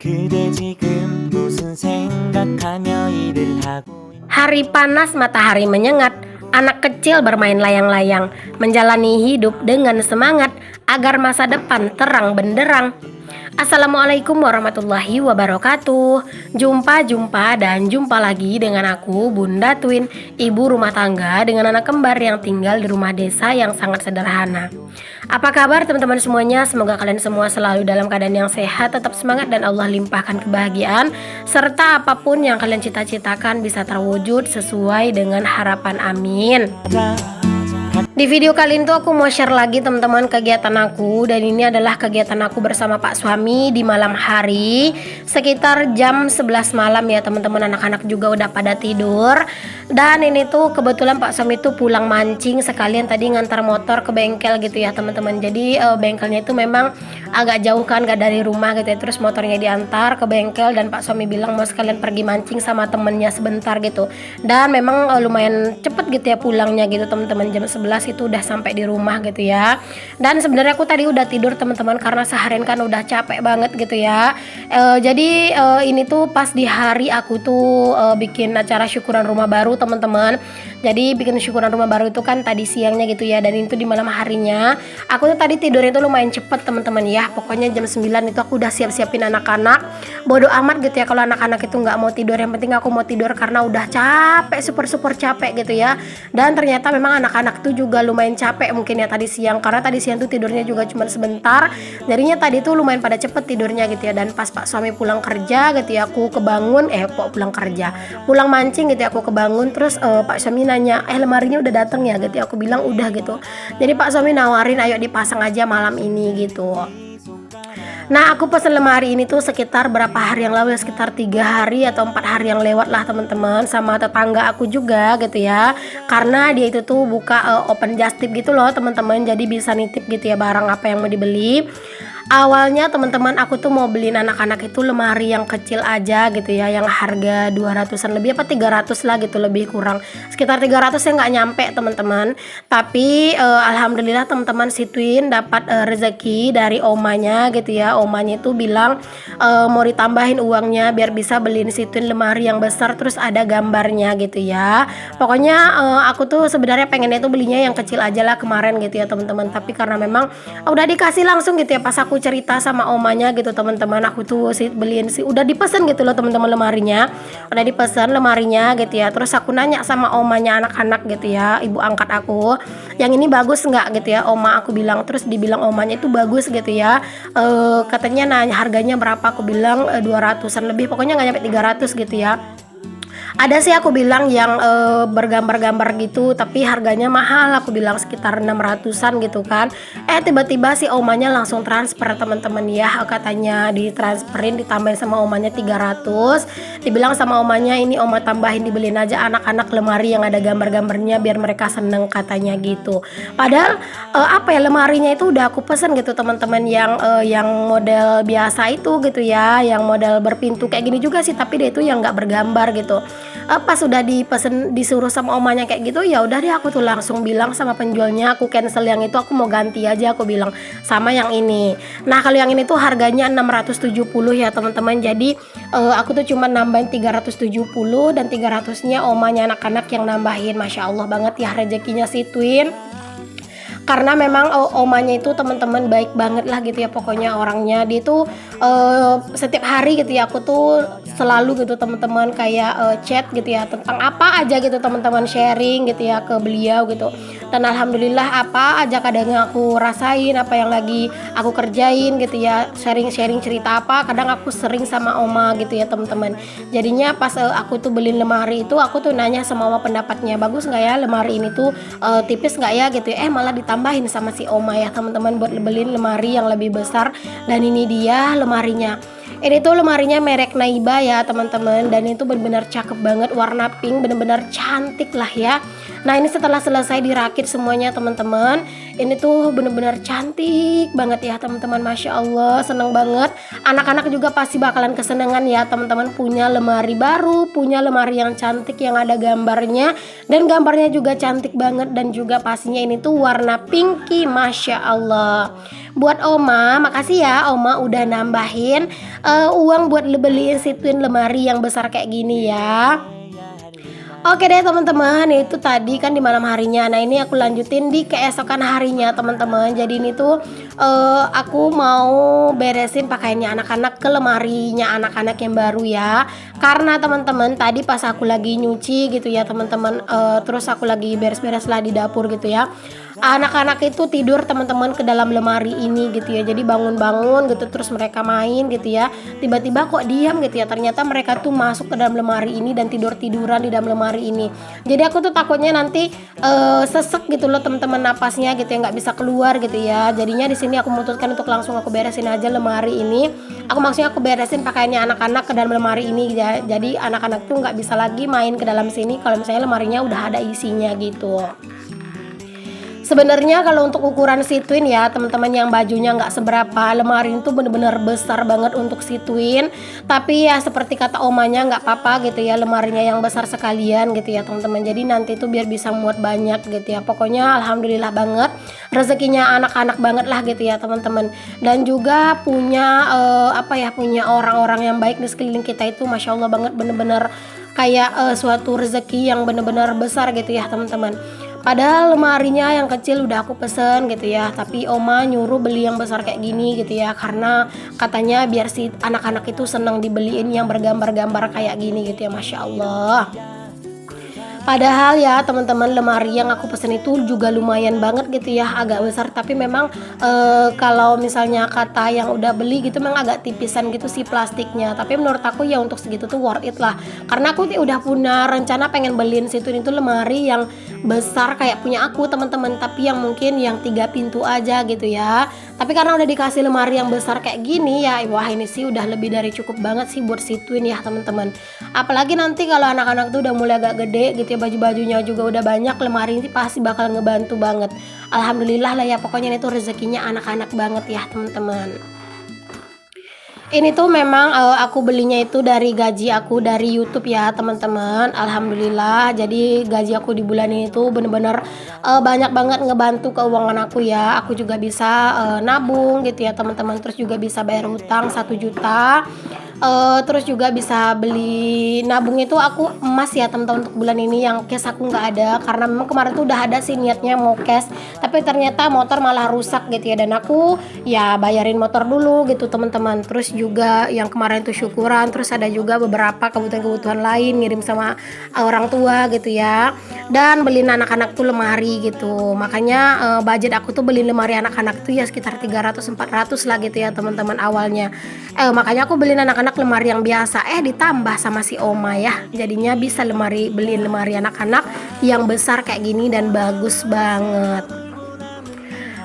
그대 지금 무슨 생각하며 일을 하고 Hari panas, matahari menyengat. Anak kecil bermain layang-layang, menjalani hidup dengan semangat agar masa depan terang benderang. Assalamualaikum warahmatullahi wabarakatuh. Jumpa dan jumpa lagi dengan aku, Bunda Twin, ibu rumah tangga dengan anak kembar yang tinggal di rumah desa yang sangat sederhana. Apa kabar teman-teman semuanya? Semoga kalian semua selalu dalam keadaan yang sehat, tetap semangat dan Allah limpahkan kebahagiaan, serta apapun yang kalian cita-citakan bisa terwujud sesuai dengan harapan. Amin. Di video kali ini tuh aku mau share lagi teman-teman kegiatan aku, dan ini adalah kegiatan aku bersama Pak suami di malam hari sekitar jam 11 malam ya teman-teman. Anak-anak juga udah pada tidur, dan ini tuh kebetulan Pak suami tuh pulang mancing sekalian tadi ngantar motor ke bengkel gitu ya teman-teman. Jadi bengkelnya itu memang agak jauh kan, gak dari rumah gitu ya. Terus motornya diantar ke bengkel dan Pak suami bilang mau sekalian pergi mancing sama temennya sebentar gitu. Dan memang lumayan cepet gitu ya pulangnya gitu teman-teman, jam 11 itu udah sampai di rumah gitu ya. Dan sebenarnya aku tadi udah tidur teman-teman karena seharian kan udah capek banget gitu ya. Jadi ini tuh pas di hari aku tuh bikin acara syukuran rumah baru teman-teman. Jadi bikin syukuran rumah baru itu kan tadi siangnya gitu ya, dan itu di malam harinya. Aku tuh tadi tidurnya tuh lumayan cepet teman-teman ya. Pokoknya jam 9 itu aku udah siap-siapin anak-anak. Bodoh amat gitu ya kalau anak-anak itu nggak mau tidur, yang penting aku mau tidur karena udah capek, super capek gitu ya. Dan ternyata memang anak-anak tuh juga lumayan capek mungkin ya tadi siang, karena tadi siang tuh tidurnya juga cuma sebentar. Jadinya tadi tuh lumayan pada cepet tidurnya gitu ya. Dan pas Pak suami pulang kerja gitu ya, aku kebangun pulang mancing gitu ya, aku kebangun. Terus Pak suami nanya, lemarinya udah dateng ya gitu ya. Aku bilang udah gitu. Jadi Pak suami nawarin ayo dipasang aja malam ini gitu. Nah, aku pesen lemari ini tuh sekitar berapa hari yang lalu ya, sekitar 3 hari atau 4 hari yang lewat lah teman-teman, sama tetangga aku juga gitu ya. Karena dia itu tuh buka open just tip gitu loh teman-teman, jadi bisa nitip gitu ya barang apa yang mau dibeli. Awalnya teman-teman aku tuh mau beliin anak-anak itu lemari yang kecil aja gitu ya, yang harga 200-an lebih apa 300 lah gitu, lebih kurang sekitar 300 ya, nggak nyampe teman-teman. Tapi alhamdulillah teman-teman, si Twin dapat rezeki dari omanya gitu ya. Omanya itu bilang mau ditambahin uangnya biar bisa beliin si Twin lemari yang besar, terus ada gambarnya gitu ya. Pokoknya aku tuh sebenarnya pengennya tuh belinya yang kecil aja lah kemarin gitu ya teman-teman. Tapi karena memang udah dikasih langsung gitu ya, pas aku cerita sama omanya gitu teman-teman, aku tuh beliin udah dipesan gitu loh teman-teman, lemarinya udah dipesan lemarinya gitu ya. Terus aku nanya sama omanya anak-anak gitu ya, ibu angkat aku, yang ini bagus nggak gitu ya oma, aku bilang. Terus dibilang omanya itu bagus gitu ya. Katanya nanya harganya berapa, aku bilang 200-an lebih, pokoknya nggak nyampe 300 gitu ya. Ada sih aku bilang yang bergambar-gambar gitu, tapi harganya mahal, aku bilang sekitar 600-an gitu kan. Tiba-tiba si omanya langsung transfer teman-teman ya, katanya ditransferin ditambahin sama omanya 300. Dibilang sama omanya, ini oma tambahin dibeliin aja anak-anak lemari yang ada gambar-gambarnya biar mereka seneng katanya gitu. Padahal lemarinya itu udah aku pesen gitu teman-teman, yang model biasa itu gitu ya, yang model berpintu kayak gini juga sih, tapi dia itu yang nggak bergambar gitu. Pas sudah dipesen, disuruh sama omanya kayak gitu, ya udah deh aku tuh langsung bilang sama penjualnya, aku cancel yang itu, aku mau ganti aja, aku bilang sama yang ini. Nah kalau yang ini tuh harganya 670 ya teman-teman. Jadi aku tuh cuma nambahin 370, dan 300-nya omanya anak-anak yang nambahin. Masya Allah banget ya rezekinya si Twin. Karena memang omanya itu teman-teman baik banget lah gitu ya, pokoknya orangnya dia tuh setiap hari gitu ya, aku tuh selalu gitu teman-teman kayak chat gitu ya tentang apa aja gitu teman-teman, sharing gitu ya ke beliau gitu. Dan alhamdulillah apa aja kadang aku rasain, apa yang lagi aku kerjain gitu ya, sharing cerita apa, kadang aku sering sama oma gitu ya teman-teman. Jadinya pas aku tuh beliin lemari itu, aku tuh nanya sama oma pendapatnya, bagus nggak ya lemari ini tuh, tipis nggak ya gitu ya. Malah ditambahin sama si oma ya teman-teman buat beliin lemari yang lebih besar. Dan ini dia lemarinya. Ini tuh lemarinya merek Naiba ya teman-teman, dan itu benar-benar cakep banget, warna pink, benar-benar cantik lah ya. Nah ini setelah selesai dirakit semuanya teman-teman, ini tuh bener-bener cantik banget ya teman-teman, Masya Allah, seneng banget. Anak-anak juga pasti bakalan kesenangan ya teman-teman, punya lemari baru, punya lemari yang cantik yang ada gambarnya, dan gambarnya juga cantik banget, dan juga pastinya ini tuh warna pinky, Masya Allah. Buat Oma, makasih ya Oma udah nambahin uang buat beliin situin lemari yang besar kayak gini ya. Oke deh teman-teman, itu tadi kan di malam harinya. Nah ini aku lanjutin di keesokan harinya teman-teman. Jadi ini tuh aku mau beresin pakaiannya anak-anak ke lemarinya anak-anak yang baru ya. Karena teman-teman tadi pas aku lagi nyuci gitu ya teman-teman, terus aku lagi beres-beres lah di dapur gitu ya. Anak-anak itu tidur teman-teman ke dalam lemari ini gitu ya. Jadi bangun-bangun gitu, terus mereka main gitu ya. Tiba-tiba kok diam gitu ya. Ternyata mereka tuh masuk ke dalam lemari ini dan tidur-tiduran di dalam lemari ini. Jadi aku tuh takutnya nanti sesek gitu loh teman-teman napasnya gitu ya, nggak bisa keluar gitu ya. Jadinya di sini aku memutuskan untuk langsung aku beresin aja lemari ini. Maksudnya aku beresin pakaiannya anak-anak ke dalam lemari ini ya. Jadi anak-anak tuh nggak bisa lagi main ke dalam sini kalau misalnya lemarinya udah ada isinya gitu. Sebenarnya kalau untuk ukuran si twin ya teman-teman, yang bajunya nggak seberapa, lemari itu bener-bener besar banget untuk si twin. Tapi ya seperti kata omanya, nggak apa-apa gitu ya lemarinya yang besar sekalian gitu ya teman-teman. Jadi nanti itu biar bisa muat banyak gitu ya. Pokoknya alhamdulillah banget, rezekinya anak-anak banget lah gitu ya teman-teman. Dan juga punya punya orang-orang yang baik di sekeliling kita itu, Masya Allah banget, bener-bener kayak suatu rezeki yang bener-bener besar gitu ya teman-teman. Padahal lemarinya yang kecil udah aku pesen gitu ya, tapi Oma nyuruh beli yang besar kayak gini gitu ya, karena katanya biar si anak-anak itu senang dibeliin yang bergambar-gambar kayak gini gitu ya, Masya Allah. Padahal ya teman-teman, lemari yang aku pesen itu juga lumayan banget gitu ya, agak besar, tapi memang kalau misalnya kata yang udah beli gitu memang agak tipisan gitu sih plastiknya. Tapi menurut aku ya untuk segitu tuh worth it lah, karena aku udah punya rencana pengen beliin situ itu lemari yang besar kayak punya aku teman-teman, tapi yang mungkin yang 3 pintu aja gitu ya. Tapi karena udah dikasih lemari yang besar kayak gini ya, wah ini sih udah lebih dari cukup banget sih buat situin ya teman-teman. Apalagi nanti kalau anak-anak tuh udah mulai agak gede gitu ya, baju-bajunya juga udah banyak, lemari ini pasti bakal ngebantu banget. Alhamdulillah lah ya, pokoknya itu rezekinya anak-anak banget ya teman-teman. Ini tuh memang aku belinya itu dari gaji aku dari YouTube ya teman-teman. Alhamdulillah, jadi gaji aku di bulan ini tuh bener-bener banyak banget ngebantu keuangan aku ya. Aku juga bisa nabung gitu ya teman-teman. Terus juga bisa bayar hutang 1 juta. Terus juga bisa beli, nabung itu aku emas ya teman-teman untuk bulan ini. Yang cash aku nggak ada, karena memang kemarin tuh udah ada sih niatnya mau cash, tapi ternyata motor malah rusak gitu ya, dan aku ya bayarin motor dulu gitu teman-teman. Terus juga yang kemarin tuh syukuran, terus ada juga beberapa kebutuhan-kebutuhan lain ngirim sama orang tua gitu ya, dan beliin anak-anak tuh lemari gitu. Makanya budget aku tuh beli lemari anak-anak tuh ya sekitar 300-400 lah gitu ya teman-teman awalnya. Makanya aku beliin anak-anak lemari yang biasa, ditambah sama si Oma ya, jadinya bisa beliin lemari anak-anak yang besar kayak gini dan bagus banget.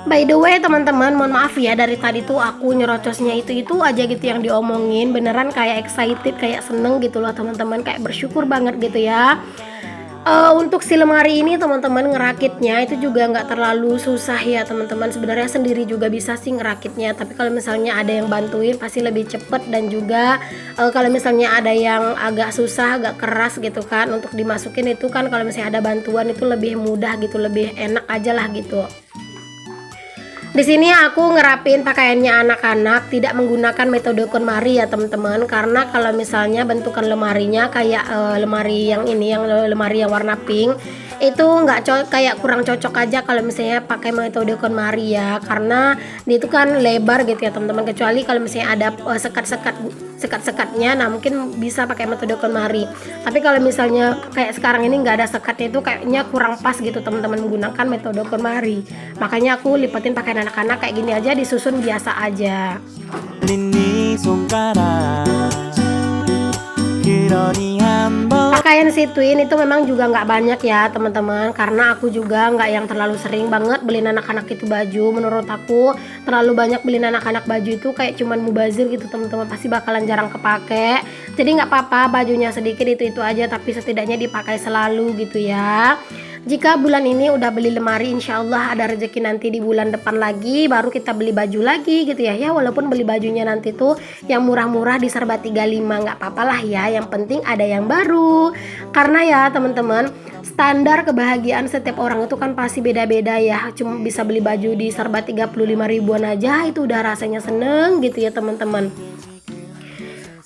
By the way teman-teman, mohon maaf ya dari tadi tuh aku nyerocosnya itu aja gitu yang diomongin, beneran kayak excited, kayak seneng gitu loh teman-teman, kayak bersyukur banget gitu ya. Untuk si lemari ini teman-teman, ngerakitnya itu juga nggak terlalu susah ya teman-teman. Sebenarnya sendiri juga bisa sih ngerakitnya, tapi kalau misalnya ada yang bantuin pasti lebih cepet. Dan juga kalau misalnya ada yang agak susah, agak keras gitu kan untuk dimasukin, itu kan kalau misalnya ada bantuan itu lebih mudah gitu, lebih enak aja lah gitu. Di sini aku ngerapin pakaiannya anak-anak tidak menggunakan metode KonMari ya teman-teman, karena kalau misalnya bentukan lemarinya kayak lemari yang ini, yang lemari yang warna pink, itu nggak kayak kurang cocok aja kalau misalnya pakai metode KonMari ya, karena dia itu kan lebar gitu ya teman-teman. Kecuali kalau misalnya ada sekat-sekatnya, nah mungkin bisa pakai metode KonMari. Tapi kalau misalnya kayak sekarang ini nggak ada sekatnya, itu kayaknya kurang pas gitu teman-teman menggunakan metode KonMari. Makanya aku lipatin pakaian anak-anak kayak gini aja, disusun biasa aja. Pakaian si twin itu memang juga nggak banyak ya teman-teman, karena aku juga nggak yang terlalu sering banget beliin anak-anak itu baju. Menurut aku terlalu banyak beliin anak-anak baju itu kayak cuman mubazir gitu teman-teman, pasti bakalan jarang kepake. Jadi nggak apa-apa bajunya sedikit itu aja, tapi setidaknya dipakai selalu gitu ya. Jika bulan ini udah beli lemari, insya Allah ada rezeki nanti di bulan depan lagi baru kita beli baju lagi gitu ya. Ya walaupun beli bajunya nanti tuh yang murah-murah di serba 35 nggak apa-apa lah ya, yang penting ada yang baru. Karena ya teman-teman, standar kebahagiaan setiap orang itu kan pasti beda-beda ya. Cuma bisa beli baju di serba 35 ribuan aja itu udah rasanya seneng gitu ya teman-teman.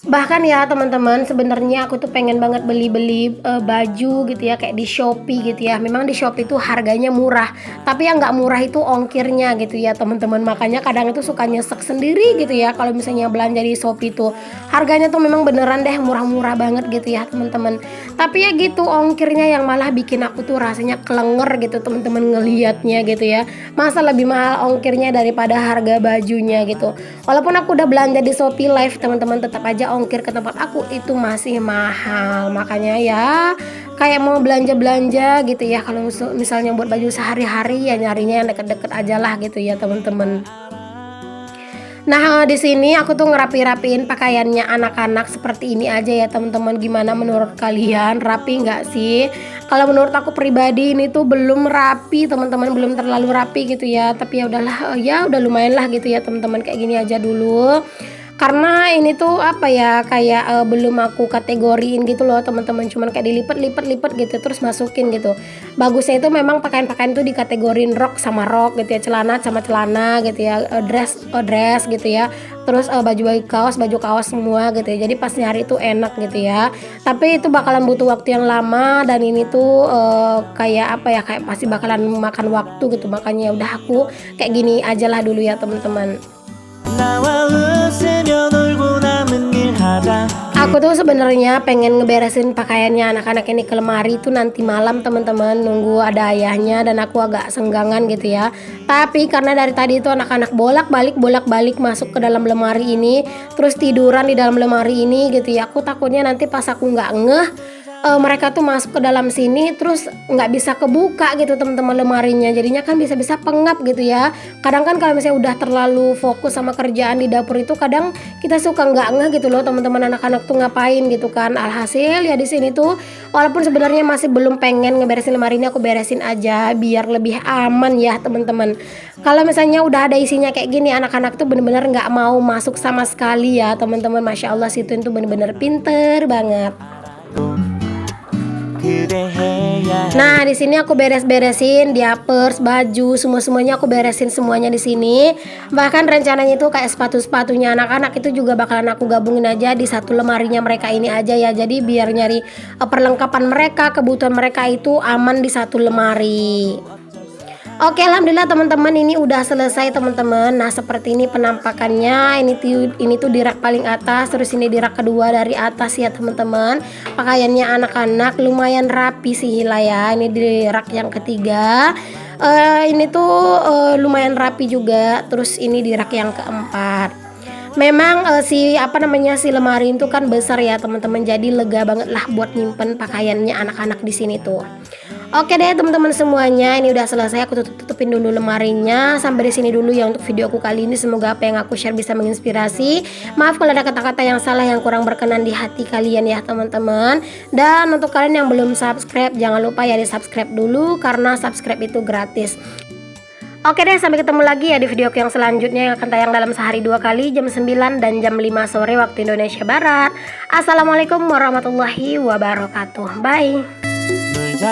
Bahkan ya teman-teman, sebenarnya aku tuh pengen banget beli-beli baju gitu ya, kayak di Shopee gitu ya. Memang di Shopee tuh harganya murah, tapi yang nggak murah itu ongkirnya gitu ya teman-teman. Makanya kadang itu suka nyesek sendiri gitu ya kalau misalnya belanja di Shopee tuh. Harganya tuh memang beneran deh murah-murah banget gitu ya teman-teman. Tapi ya gitu, ongkirnya yang malah bikin aku tuh rasanya kelenger gitu teman-teman ngelihatnya gitu ya. Masa lebih mahal ongkirnya daripada harga bajunya gitu. Walaupun aku udah belanja di Shopee Live teman-teman, tetap aja ongkir ke tempat aku itu masih mahal. Makanya ya kayak mau belanja-belanja gitu ya, kalau misalnya buat baju sehari-hari ya nyarinya yang deket-deket aja lah gitu ya teman-teman. Nah di sini aku tuh ngerapi-rapiin pakaiannya anak-anak seperti ini aja ya teman-teman. Gimana menurut kalian, rapi nggak sih? Kalau menurut aku pribadi ini tuh belum rapi teman-teman, belum terlalu rapi gitu ya. Tapi ya udahlah, ya udah lumayan lah gitu ya teman-teman, kayak gini aja dulu. Karena ini tuh apa ya, kayak belum aku kategoriin gitu loh teman-teman, cuman kayak dilipat gitu terus masukin gitu. Bagusnya itu memang pakaian-pakaian tuh dikategorin rok sama rok gitu ya, celana sama celana gitu ya, dress gitu ya, terus baju kaos semua gitu ya. Jadi pas nyari tuh enak gitu ya. Tapi itu bakalan butuh waktu yang lama, dan ini tuh kayak apa ya, kayak pasti bakalan makan waktu gitu. Makanya udah aku kayak gini aja lah dulu ya teman-teman. 나와 웃으며 놀고 남은 일 하다. Aku tuh sebenarnya pengen ngeberesin pakaiannya anak-anak ini ke lemari itu nanti malam teman-teman, nunggu ada ayahnya, dan aku agak senggangan gitu ya. Tapi karena dari tadi itu anak-anak bolak-balik masuk ke dalam lemari ini, terus tiduran di dalam lemari ini gitu ya. Aku takutnya nanti pas aku nggak ngeh, mereka tuh masuk ke dalam sini terus nggak bisa kebuka gitu teman-teman lemarinya, jadinya kan bisa-bisa pengap gitu ya. Kadang kan kalau misalnya udah terlalu fokus sama kerjaan di dapur itu kadang kita suka nggak ngeh gitu loh teman-teman, anak-anak tuh ngapain gitu kan. Alhasil ya di sini tuh walaupun sebenarnya masih belum pengen ngeberesin lemari ini, aku beresin aja biar lebih aman ya teman-teman. Kalau misalnya udah ada isinya kayak gini, anak-anak tuh bener-bener nggak mau masuk sama sekali ya teman-teman. Masya Allah, situ itu bener-bener pinter banget. Nah di sini aku beres-beresin diapers, baju, semuanya aku beresin semuanya di sini. Bahkan rencananya itu kayak sepatu-sepatunya anak-anak itu juga bakalan aku gabungin aja di satu lemarinya mereka ini aja ya. Jadi biar nyari perlengkapan mereka, kebutuhan mereka itu aman di satu lemari. Oke, alhamdulillah teman-teman, ini udah selesai teman-teman. Nah seperti ini penampakannya. Ini tuh di rak paling atas, terus ini di rak kedua dari atas ya teman-teman. Pakaiannya anak-anak lumayan rapi sih lah ya. Ini di rak yang ketiga. Ini tuh lumayan rapi juga. Terus ini di rak yang keempat. Memang si lemari itu kan besar ya teman-teman, jadi lega banget lah buat nyimpen pakaiannya anak-anak di sini tuh. Oke deh teman-teman semuanya, ini udah selesai, aku tutupin dulu lemarinya. Sampai di sini dulu ya untuk video aku kali ini. Semoga apa yang aku share bisa menginspirasi. Maaf kalau ada kata-kata yang salah, yang kurang berkenan di hati kalian ya teman-teman. Dan untuk kalian yang belum subscribe, jangan lupa ya di subscribe dulu, karena subscribe itu gratis. Oke deh, sampai ketemu lagi ya di video yang selanjutnya yang akan tayang dalam sehari 2 kali, jam 9 dan jam 5 sore waktu Indonesia Barat. Assalamualaikum warahmatullahi wabarakatuh. Bye. 놀자